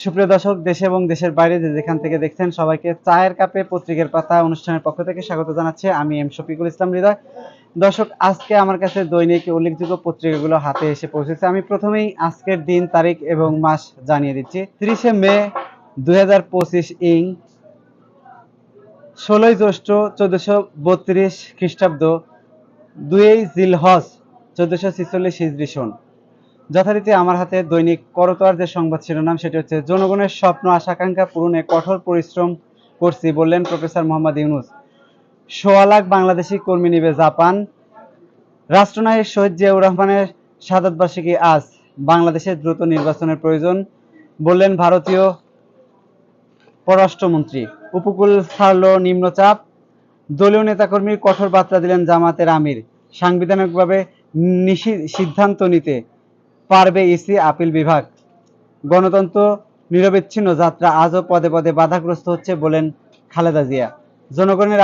সুপ্রিয় দর্শক, দেশে এবং দেশের বাইরে যেখান থেকে দেখছেন সবাইকে চায়ের কাপে পত্রিকার পাতা অনুষ্ঠানের পক্ষ থেকে স্বাগত জানাচ্ছি। আমি এম শফিকুল ইসলাম হৃদয়। দর্শক, আজকে আমার কাছে দৈনিক উল্লেখযোগ্য পত্রিকাগুলো হাতে এসে পৌঁছেছে। আমি প্রথমেই আজকের দিন, তারিখ এবং মাস জানিয়ে দিচ্ছি। 30শে মে 2025 ইং 16ই জ্যৈষ্ঠ 1432 খ্রিস্টাব্দ, 2 জিলহজ 1446 হিজরি সন। যথারীতি আমার হাতে দৈনিক করতোয়ার যে সংবাদ শিরোনাম, সেটি হচ্ছে জনগণের স্বপ্ন আশাকাঙ্ক্ষা পূরণে কঠোর পরিশ্রম করছি বললেন প্রফেসর মোহাম্মদ ইউনূস। ১৬ লাখ বাংলাদেশি কর্মী নিবে জাপান। রাষ্ট্রনায়ক শহীদ জিয়াউর রহমানের শাহাদাত বার্ষিকী আজ। বাংলাদেশের দ্রুত নির্বাচনের প্রয়োজন বললেন ভারতীয় পররাষ্ট্রমন্ত্রী। উপকূল ছাড়ল নিম্নচাপ। দলীয় নেতাকর্মীর কঠোর বার্তা দিলেন জামাতের আমির। সাংবিধানিকভাবে সিদ্ধান্ত নিতে পারবে ইসি আপিল বিভাগ। গণতন্ত্র নিরবিচ্ছিন্ন যাত্রা আজও পদে পদে বাধাগ্রস্ত হচ্ছে বলেন খালেদা জিয়া। জনগণের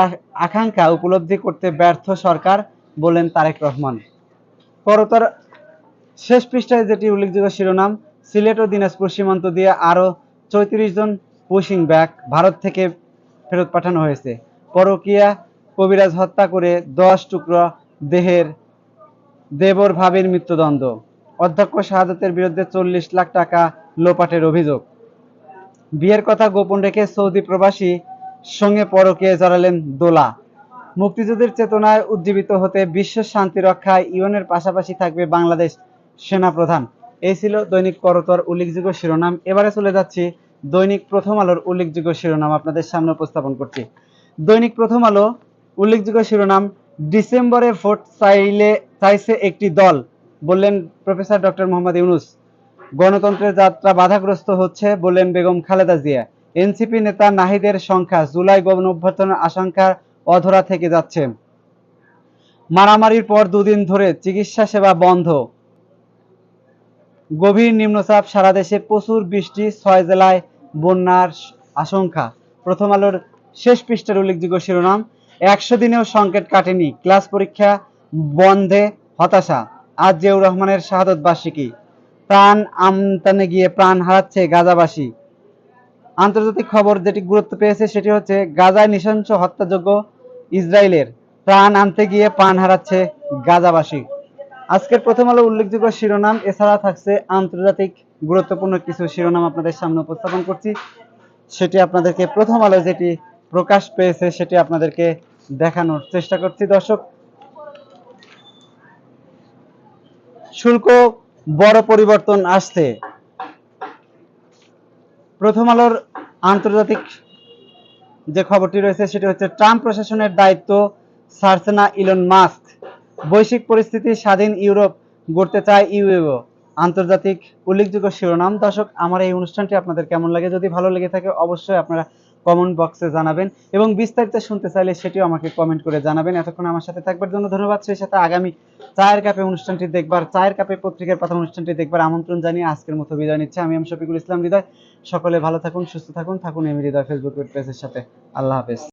আকাঙ্ক্ষা উপলব্ধি করতে ব্যর্থ সরকার বললেন তারেক রহমান। করতোয়ার শেষ পৃষ্ঠায় যেটি উল্লেখযোগ্য শিরোনাম, সিলেট ও দিনাজপুর সীমান্ত দিয়ে আরও ৩৪ জন পুশিং ব্যাক ভারত থেকে ফেরত পাঠানো হয়েছে। পরকীয়া কবিরাজ হত্যা করে 10 টুকরো দেহের দেবর ভাবির মৃত্যুদণ্ড। অধ্যক্ষ শাহাদাতের বিরুদ্ধে 40 লাখ টাকা লোপাটের অভিযোগ। বিয়ের কথা গোপন রেখে সৌদি প্রবাসী সঙ্গে পরকীয়ায় জড়ালেন দোলা। মুক্তিযুদ্ধের চেতনায় উজ্জীবিত হতে বিশ্ব শান্তি রক্ষায় ইউএনের পাশাপাশি থাকবে বাংলাদেশ সেনাপ্রধান। এই ছিল দৈনিক করতোয়ার উল্লেখযোগ্য শিরোনাম। এবারে চলে যাচ্ছি দৈনিক প্রথম আলোর উল্লেখযোগ্য শিরোনাম আপনাদের সামনে উপস্থাপন করছি। দৈনিক প্রথম আলো উল্লেখযোগ্য শিরোনাম, ডিসেম্বরে ভোট চাইছে একটি দল বললেন প্রফেসর ডক্টর মোহাম্মদ ইউনূস। গণতন্ত্রের যাত্রা বাধাগ্রস্ত হচ্ছে বললেন বেগম খালেদা জিয়া। এনসিপি নেতা নাহিদের সংখ্যা জুলাই গণঅভ্যুত্থানের আশঙ্কা অধরা থেকে যাচ্ছে। মারামারির পর 2 দিন ধরে চিকিৎসা সেবা বন্ধ। গভীর নিম্নচাপ, সারা দেশে প্রচুর বৃষ্টি, 6 জেলায় বন্যার আশঙ্কা। প্রথম আলোর শেষ পৃষ্ঠার উল্লেখযোগ্য শিরোনাম, 100 দিনেও সংকট কাটেনি, ক্লাস পরীক্ষা বন্ধে হতাশা। আজ জিয়াউর রহমানের শাহাদত বার্ষিকী। প্রাণ আমদানে গিয়ে প্রাণ হারাচ্ছে গাজাবাসী। আন্তর্জাতিক খবর যেটি গুরুত্ব পেয়েছে সেটি হচ্ছে গাজায় নৃশংস হত্যাযজ্ঞ ইসরায়েলের, প্রাণ আনতে গিয়ে প্রাণ হারাচ্ছে গাজাবাসী। আজকের প্রথম আলো উল্লেখযোগ্য শিরোনাম। এছাড়া থাকছে আন্তর্জাতিক গুরুত্বপূর্ণ কিছু শিরোনাম আপনাদের সামনে উপস্থাপন করছি। সেটি আপনাদেরকে প্রথম আলো যেটি প্রকাশ পেয়েছে সেটি আপনাদেরকে দেখানোর চেষ্টা করছি। দর্শক, শুল্ক বড় পরিবর্তন আসছে। প্রথম আলোর আন্তর্জাতিক যে খবরটি রয়েছে সেটি হচ্ছে ট্রাম্প প্রশাসনের দায়িত্ব ছাড়ছে না ইলন মাস্ক। বৈশ্বিক পরিস্থিতি স্বাধীন ইউরোপ গড়তে চায় ইউএও। আন্তর্জাতিক উল্লেখযোগ্য শিরোনাম। দর্শক, আমার এই অনুষ্ঠানটি আপনাদের কেমন লাগে? যদি ভালো লেগে থাকে অবশ্যই আপনারা কমেন্ট বক্সে জানাবেন এবং বিস্তারিত শুনতে চাইলে সেটিও আমাকে কমেন্ট করে জানাবেন। এতক্ষণ আমার সাথে থাকবার জন্য ধন্যবাদ। সেই সাথে আগামী চায়ের কাপে অনুষ্ঠানটি দেখবার, চায়ের কাপে পত্রিকার পাতা অনুষ্ঠানটি দেখবার আমন্ত্রণ জানিয়ে আজকের মতো বিদায় নিচ্ছি। আমি এম শফিকুল ইসলাম হৃদয়। সকলে ভালো থাকুন, সুস্থ থাকুন, থাকুন এম হৃদয় ফেসবুক পেজের সাথে। আল্লাহ হাফেজ।